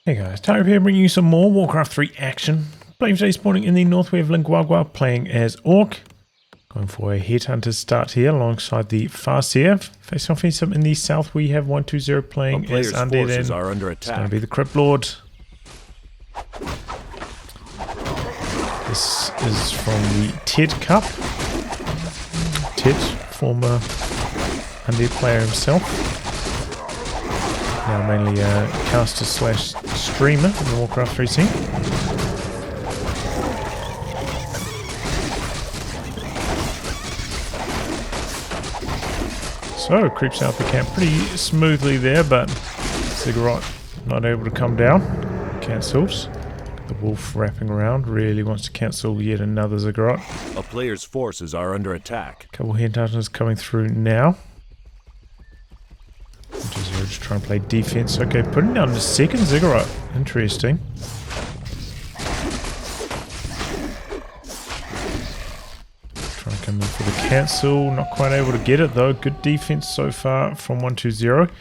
Hey guys, Tyre here bringing you some more Warcraft 3 action. Playing today spawning in the north, we have Lin Guagua playing as Orc. Going for a Headhunter start here alongside the Farseer. Facing off against him in the south, we have 120 playing as Undead, and are under it's going to be the Crypt Lord. This is from the Ted Cup. Ted, former Undead player himself. Now mainly a caster slash streamer in the Warcraft 3 scene. So, creeps out the camp pretty smoothly there, but Ziggurat not able to come down. Cancels. The wolf wrapping around, really wants to cancel yet another Ziggurat. A player's forces are under attack. Couple headhunters coming through now. Just trying to play defense. Okay, putting down the second Ziggurat. Interesting. Trying to come in for the cancel. Not quite able to get it though. Good defense so far from 120.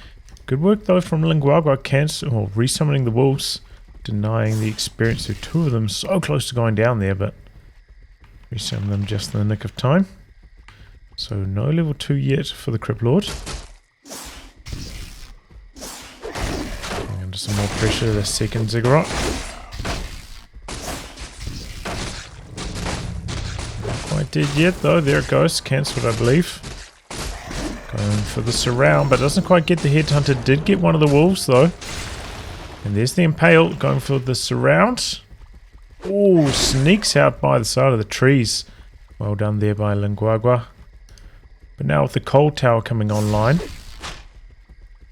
Good work though from Lin Guagua. Cancel, or resummoning the wolves. Denying the experience of two of them. So close to going down there, but resummon them just in the nick of time. So no level 2 yet for the Crypt Lord. Some more pressure, the second Ziggurat. Not quite dead yet though, there it goes, cancelled I believe. Going for the surround, but doesn't quite get the headhunter, did get one of the wolves though. And there's the impale, going for the surround. Oh, sneaks out by the side of the trees. Well done there by Lin Guagua. But now with the cold tower coming online,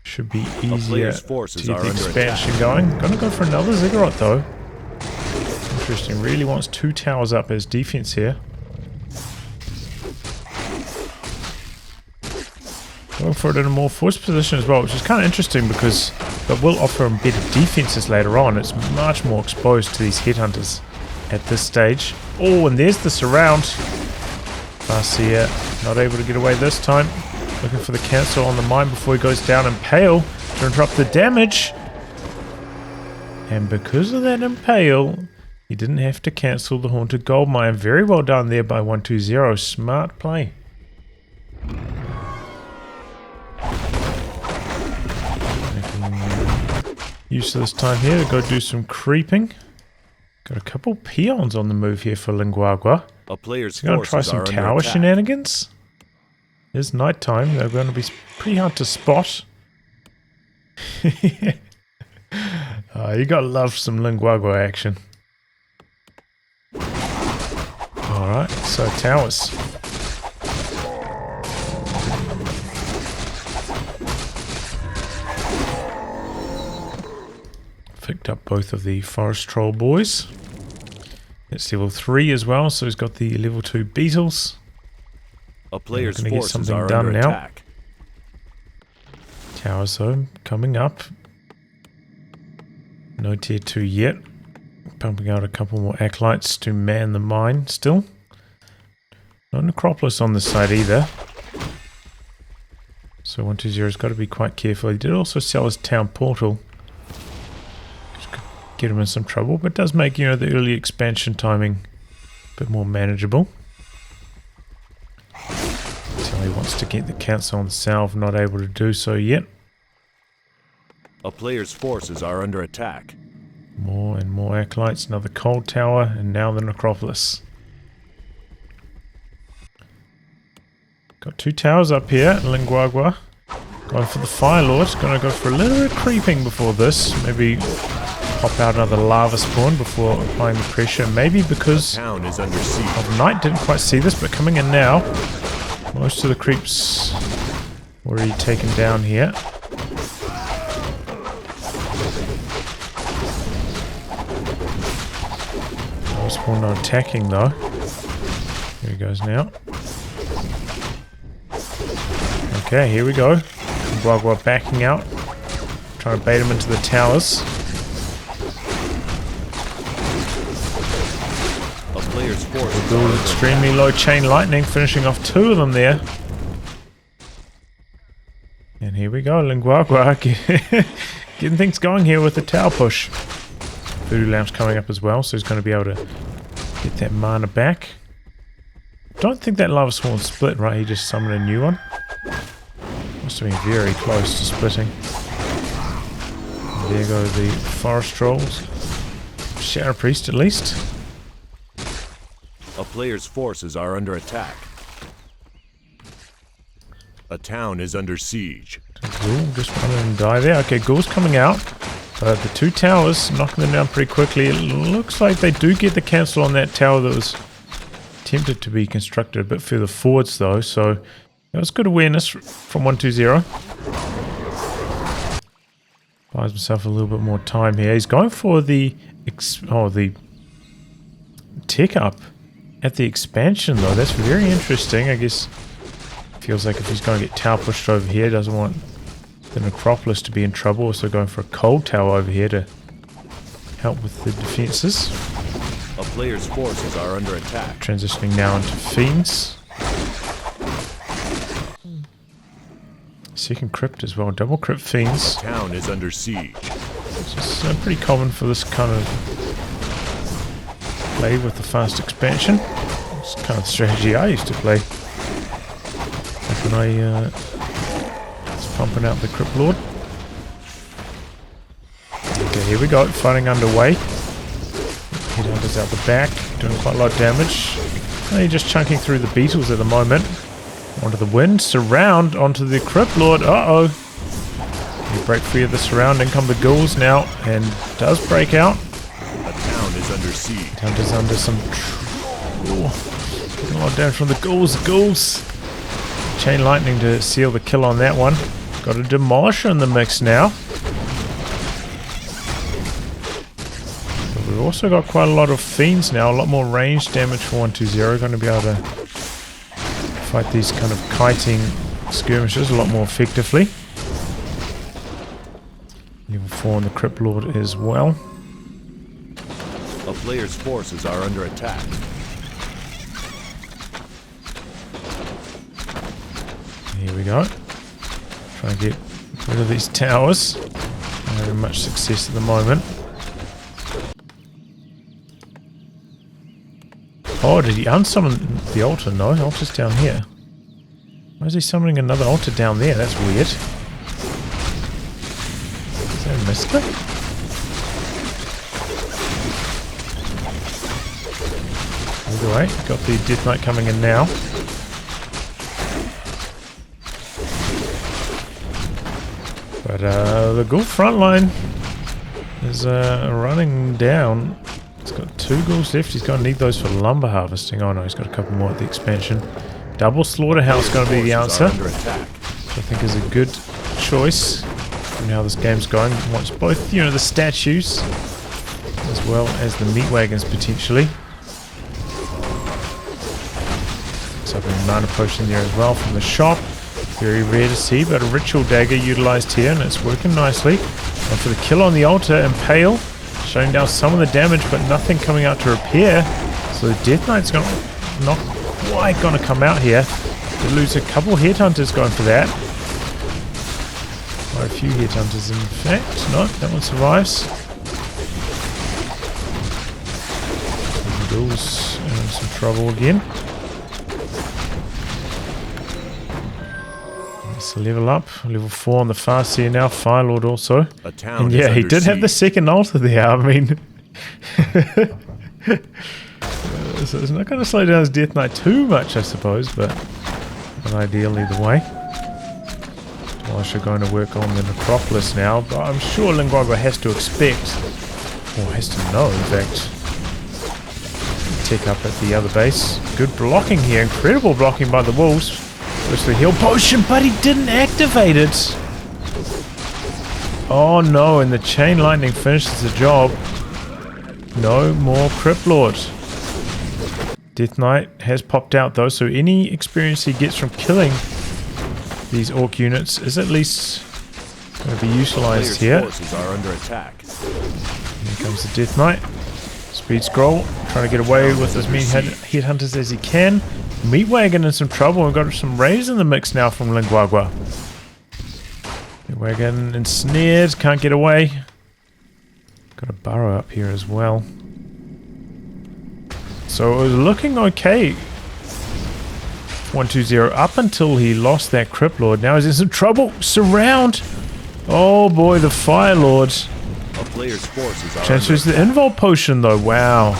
should be easier to get the expansion going. Gonna go for another Ziggurat though. Interesting, really wants 2 towers up as defense here. Going for it in a more forced position as well, which is kind of interesting because it will offer him better defenses later on. It's much more exposed to these headhunters at this stage. Oh, and there's the surround. Farseer not able to get away this time. Looking for the cancel on the mine before he goes down. Impale to interrupt the damage. And because of that impale, he didn't have to cancel the haunted gold mine. Very well done there by 120. Smart play. Making use of this time here to go do some creeping. Got a couple peons on the move here for Lin Guagua. A player's going to try some tower shenanigans. It's night time, they're going to be pretty hard to spot. You gotta love some Lin Guagua action. Alright, so towers. Picked up both of the forest troll boys. It's level 3 as well, so he's got the level 2 beetles. A player's forces are under attack. Towers though, coming up. No tier 2 yet. Pumping out a couple more acolytes to man the mine still. No necropolis on this side either. So 120's got to be quite careful. He did also sell his town portal. Which could get him in some trouble, but does make, you know, the early expansion timing a bit more manageable. He wants to get the cancel on the south, not able to do so yet. A player's forces are under attack. More and more acolytes, another cold tower, and now the necropolis. Got 2 towers up here, Lin Guagua. Going for the Fire Lord, gonna go for a little bit of creeping before this. Maybe pop out another lava spawn before applying the pressure. Maybe because town is under siege of night, didn't quite see this, but coming in now. Most of the creeps already taken down here. Spawn not attacking though. Here he goes now. Okay, here we go. Guagua backing out. Trying to bait him into the towers. Player's force. Build extremely low chain lightning, finishing off 2 of them there. And here we go, Lin Guagua getting things going here with the tower push. Voodoo Lamp's coming up as well, so he's going to be able to get that mana back. Don't think that Lava Sworn split, right? He just summoned a new one. Must have been very close to splitting. And there go the Forest Trolls. Shadow Priest at least. A player's forces are under attack. A town is under siege. Ghoul just run and die there. Okay, Ghoul's coming out. But the two towers, knocking them down pretty quickly. It looks like they do get the cancel on that tower that was attempted to be constructed a bit further forwards though. So that was good awareness from 120. Buys himself a little bit more time here. He's going for the tech up at the expansion though. That's very interesting. I guess feels like if he's going to get tower pushed over here, doesn't want the Necropolis to be in trouble. Also going for a cold tower over here to help with the defenses. A player's forces are under attack. Transitioning now into Fiends. Second Crypt as well. Double Crypt Fiends. The town is under siege. It's pretty common for this kind of play with the fast expansion. It's kind of the strategy I used to play back when I was pumping out the Crypt Lord. Okay, here we go. Fighting underway. Headhunters out the back, doing quite a lot of damage. Only just chunking through the beetles at the moment. Onto the wind, surround onto the Crypt Lord. Uh-oh. You break free of the surround, in come the ghouls now, and does break out. A town is under siege. Hunter's under some getting a lot of damage from the ghouls. Chain lightning to seal the kill on that one. Got a demolisher in the mix now. But we've also got quite a lot of fiends now, a lot more range damage for 120. Going to be able to fight these kind of kiting skirmishes a lot more effectively. Level 4 on the Crypt Lord as well. A player's forces are under attack. Here we go. Try and get rid of these towers. Not having much success at the moment. Oh, did he unsummon the altar? No, the altar's down here. Why is he summoning another altar down there? That's weird. Is that a misclick? Either way, got the Death Knight coming in now. But the Ghoul front line is running down. He's got 2 ghouls left. He's going to need those for lumber harvesting. Oh no, he's got a couple more at the expansion. Double Slaughterhouse going to be the answer. Which I think is a good choice. And how this game's going. Wants both, the statues as well as the meat wagons potentially. Looks like a mana potion there as well from the shop. Very rare to see, but a ritual dagger utilized here, and it's working nicely. And for the kill on the altar, Impale, shutting down some of the damage, but nothing coming out to repair. So the Death Knight's not quite going to come out here. They lose a couple headhunters going for that. Quite a few headhunters, in fact. No, that one survives. The ghouls in some trouble again. Let's level up. Level 4 on the fast here now. Firelord also. And yeah, he did have the second altar there. I mean, so it's not going to slow down his Death Knight too much, I suppose, but an ideal either way. Elisha going to work on the Necropolis now, but I'm sure Lin Guagua has to expect, or has to know, in fact, tick up at the other base. Good blocking here. Incredible blocking by the wolves. Goes the heal potion, but he didn't activate it. Oh no, and the chain lightning finishes the job. No more Crypt Lord. Death Knight has popped out though, so any experience he gets from killing these orc units is at least going to be utilized here. Forces are under attack. Here comes the Death Knight. Speed scroll, trying to get away with as many headhunters as he can. Meat Wagon in some trouble. We've got some rays in the mix now from Lin Guagua. Wagon ensnared, can't get away. Got a burrow up here as well. So it was looking okay. 120 up until he lost that Crypt Lord. Now he's in some trouble. Surround! Oh boy, the Fire Lord. A player's forces are Transfers the Invol potion though. Wow.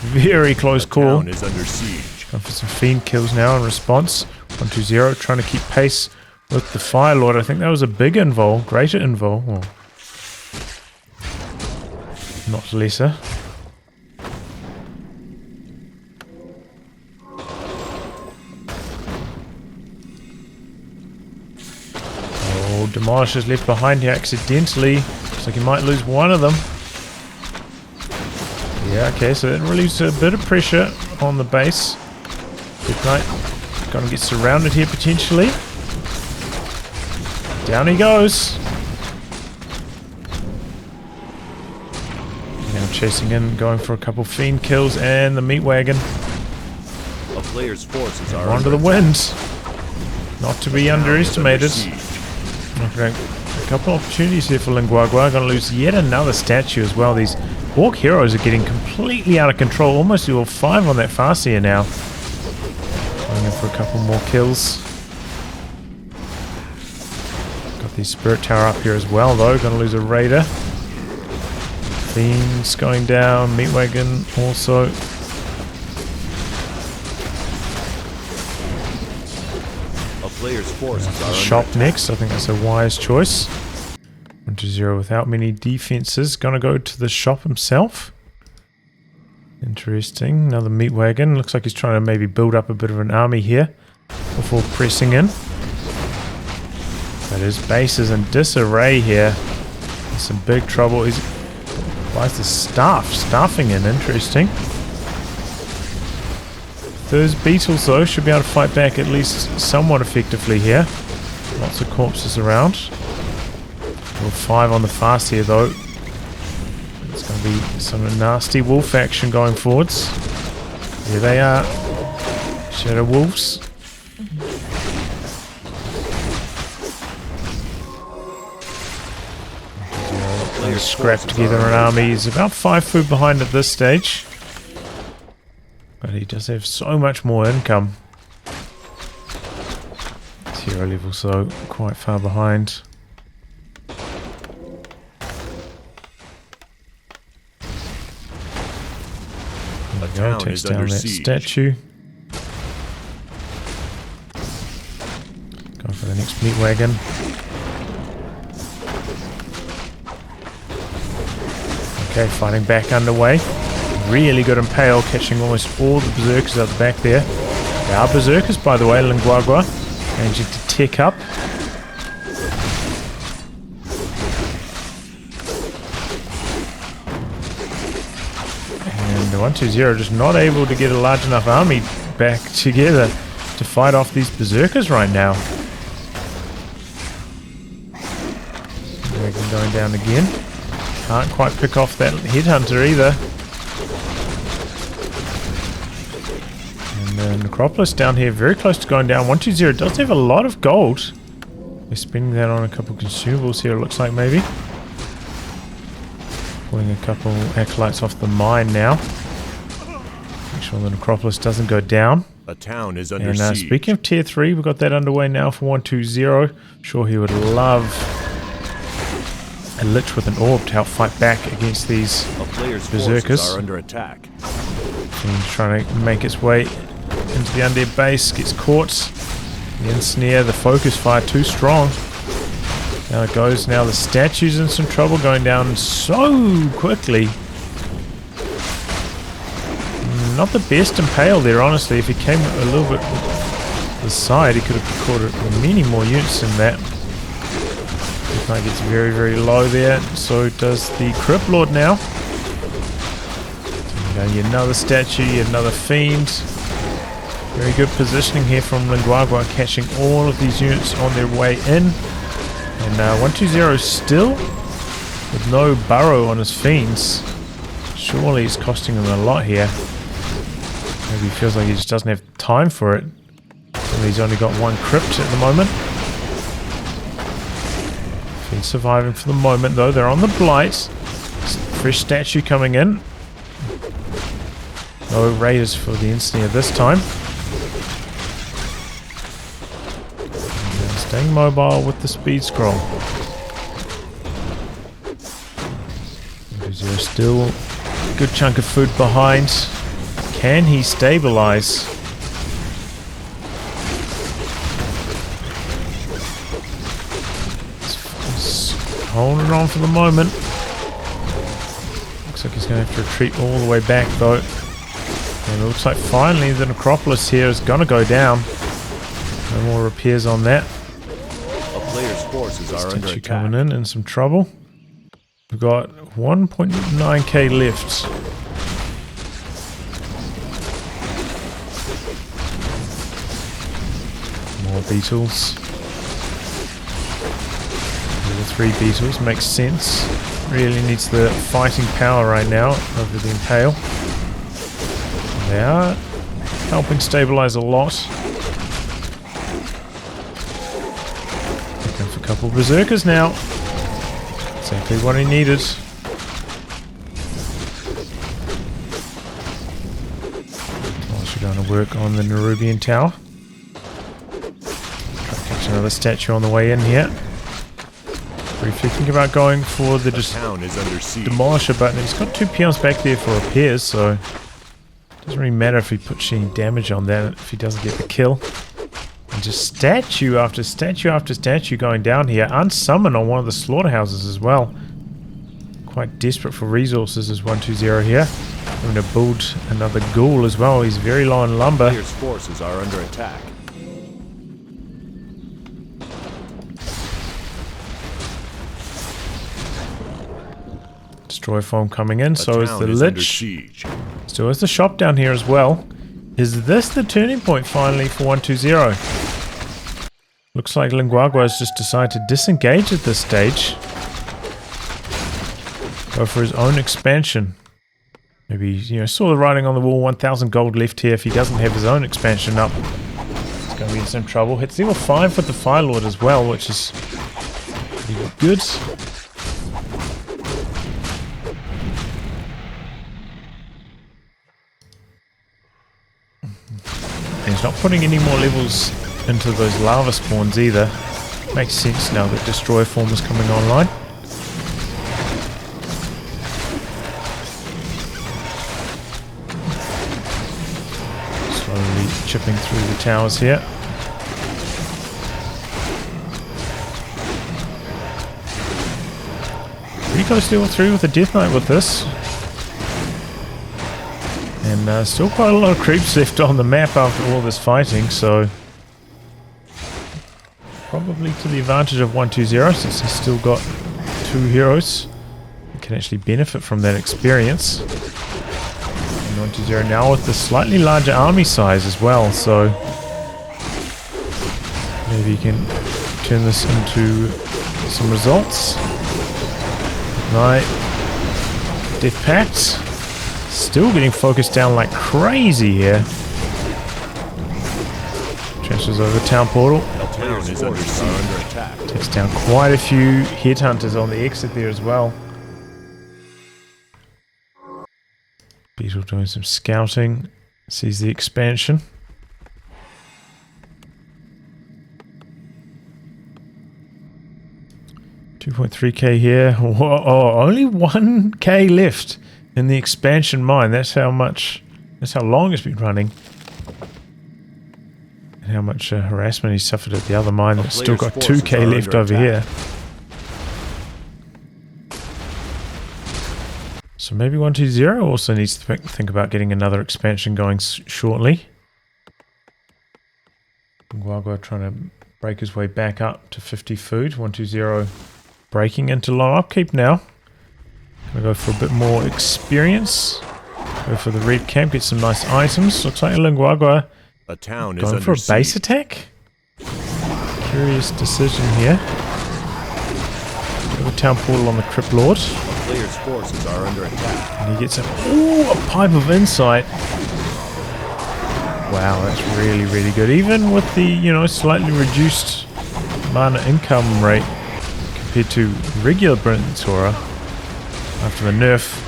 Very close call. town is under siege. Going for some Fiend kills now in response. 120 trying to keep pace with the Fire Lord. I think that was a big Invol. Greater Invol. Well, not lesser. Demolish is left behind here accidentally. Looks like he might lose one of them. Yeah, okay, so that relieves a bit of pressure on the base. Good night. Gonna get surrounded here potentially. Down he goes. Now chasing in, going for a couple Fiend kills and the Meat Wagon. A player's forces are Onto the wind. Not to be underestimated. Okay, a couple opportunities here for Lin Guagua. Gonna lose yet another statue as well. These Orc heroes are getting completely out of control. Almost level 5 on that Farseer now. Going in for a couple more kills. Got the Spirit Tower up here as well though. Gonna lose a Raider. Fiends going down. Meat Wagon also. Player's forces are Shop next. I think that's a wise choice. 120 without many defenses. Gonna go to the shop himself. Interesting. Another Meat Wagon. Looks like he's trying to maybe build up a bit of an army here before pressing in. But his base is in disarray here. In some big trouble. Why is the staffing in? Interesting. Those beetles though should be able to fight back at least somewhat effectively here. Lots of corpses around. Level 5 on the Farseer though. It's going to be some nasty wolf action going forwards. Here they are. Shadow Wolves. They've scrapped together an army. He's about 5 food behind at this stage. But he does have so much more income. Hero level so quite far behind. There we go, takes down that statue. Going for the next Meat Wagon. Okay, fighting back underway. Really good impale, catching almost all the berserkers out the back there. They are berserkers, by the way. Lin Guagua managing to tick up. And the 120 just not able to get a large enough army back together to fight off these berserkers right now. Dragon going down again. Can't quite pick off that headhunter either. Necropolis down here, very close to going down. 120 does have a lot of gold. They're spending that on a couple consumables here, it looks like maybe. Pulling a couple acolytes off the mine now. Make sure the Necropolis doesn't go down. A town is under and siege. Speaking of tier 3, we've got that underway now for 120. Sure he would love a Lich with an orb to help fight back against these berserkers. Are under attack. And trying to make its way into the Undead base, gets caught. The ensnare, the focus fire too strong. Now it goes, now the statue's in some trouble, going down so quickly. Not the best impale there, honestly. If he came a little bit to the side, he could have caught many more units than that. It gets very, very low there. So does the Crypt Lord now. Yet another statue, yet another fiend. Very good positioning here from Lin Guagua, catching all of these units on their way in. And 120 still with no burrow on his fiends. Surely it's costing him a lot here. Maybe he feels like he just doesn't have time for it. And he's only got one crypt at the moment. Surviving for the moment though. They're on the blight. Fresh statue coming in. No raiders for the Engineer this time. And staying mobile with the speed scroll. There's still a good chunk of food behind. Can he stabilize? He's holding on for the moment. Looks like he's going to have to retreat all the way back though. And it looks like finally the necropolis here is going to go down. No more repairs on that. A player's forces are under attack. Coming in some trouble. We've got 1.9k left. More beetles. Level 3 beetles makes sense. Really needs the fighting power right now over the Impale. They are helping stabilize a lot. Looking for a couple of berserkers now. Exactly what he needed. Also going to work on the Nerubian Tower. Try to catch another statue on the way in here. Briefly think about going for the demolisher button. He's got 2 peons back there for repairs, so it doesn't really matter if he puts any damage on that if he doesn't get the kill. And just statue after statue after statue going down here. Unsummon on one of the slaughterhouses as well. Quite desperate for resources as 120 here. Having to build another ghoul as well. He's very low on lumber. Player's forces are under attack. Destroy foam coming in, so is the Lich. Still is the shop down here as well. Is this the turning point finally for 120? Looks like Lin Guagua has just decided to disengage at this stage. Go for his own expansion. Maybe, you know, saw the writing on the wall, 1,000 gold left here. If he doesn't have his own expansion up, he's going to be in some trouble. Hits level 5 with the Fire Lord as well, which is pretty good. He's not putting any more levels into those lava spawns either. Makes sense now that Destroyer form is coming online. Slowly chipping through the towers here. Pretty close to level 3 with the Death Knight with this. And still quite a lot of creeps left on the map after all this fighting, so probably to the advantage of 120 since he's still got 2 heroes who can actually benefit from that experience. And 120 now with the slightly larger army size as well, so maybe he can turn this into some results. Right, Death Pact. Still getting focused down like crazy here. Transfers over the town portal. Is under attack. Takes down quite a few headhunters on the exit there as well. Beetle doing some scouting. Sees the expansion. $2.3k here. Whoa, only 1k left in the expansion mine. That's how much. That's how long it's been running. And how much harassment he suffered at the other mine. That's still got 2k left over here. So maybe 120 also needs to think about getting another expansion going shortly. Guagua trying to break his way back up to 50 food. 120 breaking into low upkeep now. Gonna go for a bit more experience. Go for the red camp, get some nice items. Looks like Lin Guagua a town is going under for a siege. base attack. Curious decision here. Got a town portal on the Crypt Lord. Player's forces are under attack. And he gets a pipe of insight. Wow, that's really, really good. Even with the, you know, slightly reduced mana income rate compared to regular Brintora after the nerf.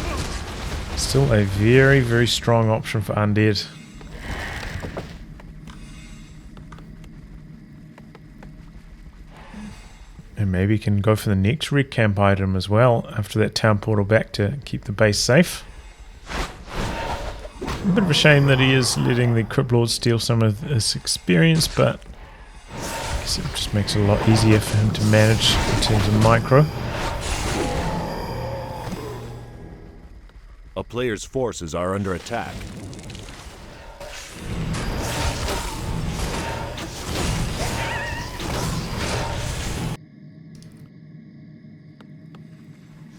Still a very, very strong option for Undead. And maybe you can go for the next red camp item as well after that town portal back to keep the base safe. A bit of a shame that he is letting the Crypt Lord steal some of his experience, but I guess it just makes it a lot easier for him to manage in terms of micro. A player's forces are under attack.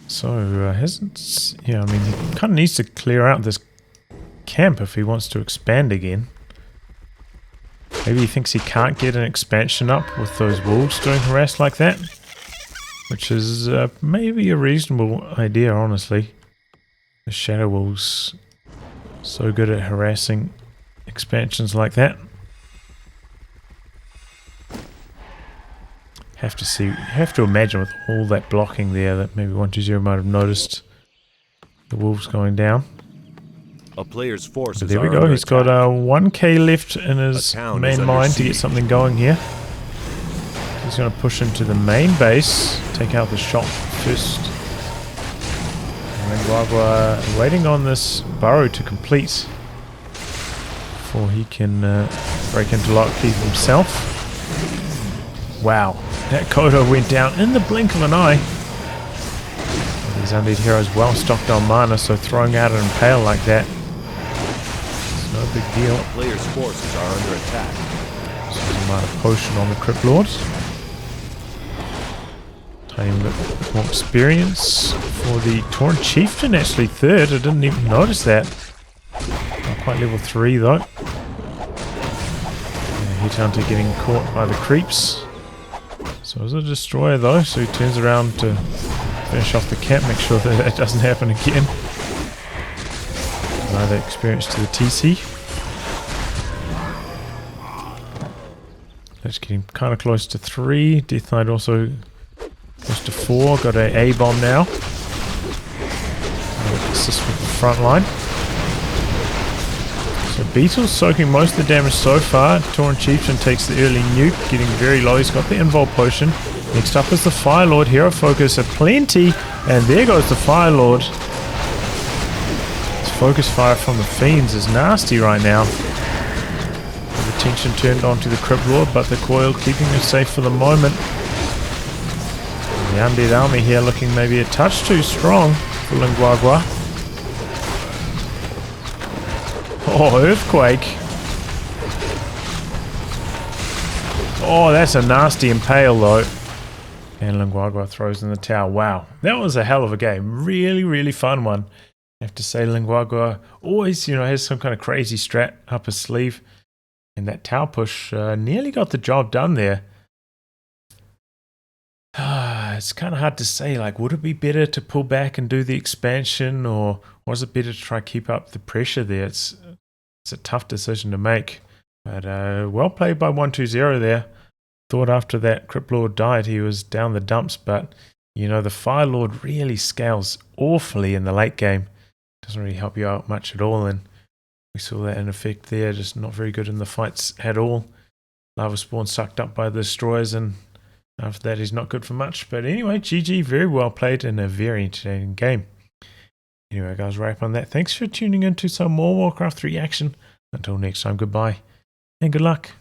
So, hasn't... Yeah, I mean, he kind of needs to clear out this camp if he wants to expand again. Maybe he thinks he can't get an expansion up with those wolves doing harass like that. Which is maybe a reasonable idea, honestly. The Shadow Wolves so good at harassing expansions like that. Have to imagine with all that blocking there that maybe 120 might have noticed the wolves going down. A player's forces There we are go. under He's got attack. 1k left in his town is main under mine to get siege. something going here. He's going to push into the main base, take out the shop first. Lin Guagua waiting on this burrow to complete before he can break into Lockheed himself. Wow, that Kodo went down in the blink of an eye. These Undead heroes well stocked on mana, so throwing out an impale like that, it's no big deal. A player's forces are under attack. So there's a mana potion on the Crypt Lord. Tiny bit more experience for the Tauren Chieftain, actually third. I didn't even notice that. Not quite level 3 though. Headhunter getting caught by the creeps. So it's a destroyer though, so he turns around to finish off the camp, make sure that that doesn't happen again. Another experience to the TC. That's getting kind of close to 3. Death Knight also close to 4. Got a A-bomb now. Assist with the front line. So Beetle's soaking most of the damage so far. Tauren Chieftain takes the early nuke, getting very low. He's got the invul potion. Next up is the Fire Lord. Hero focus aplenty. And there goes the Fire Lord. This focus fire from the Fiends is nasty right now. The attention turned onto the Crypt Lord, but the coil keeping it safe for the moment. The Undead army here looking maybe a touch too strong for Lin Guagua. Oh, Earthquake. Oh, that's a nasty impale though. And Lin Guagua throws in the tower. Wow, that was a hell of a game. Really, really fun one. I have to say, Lin Guagua always, has some kind of crazy strat up his sleeve. And that tower push nearly got the job done there. It's kind of hard to say, like, would it be better to pull back and do the expansion, or was it better to try to keep up the pressure there? It's a tough decision to make, but well played by 120 there. Thought after that Crypt Lord died he was down the dumps, but the Fire Lord really scales awfully in the late game. Doesn't really help you out much at all, and we saw that in effect there, just not very good in the fights at all. Lava Spawn sucked up by the destroyers, and after that he's not good for much. But anyway, GG, very well played and a very entertaining game. Anyway guys, wrap on that. Thanks for tuning in to some more Warcraft 3 action. Until next time, goodbye and good luck.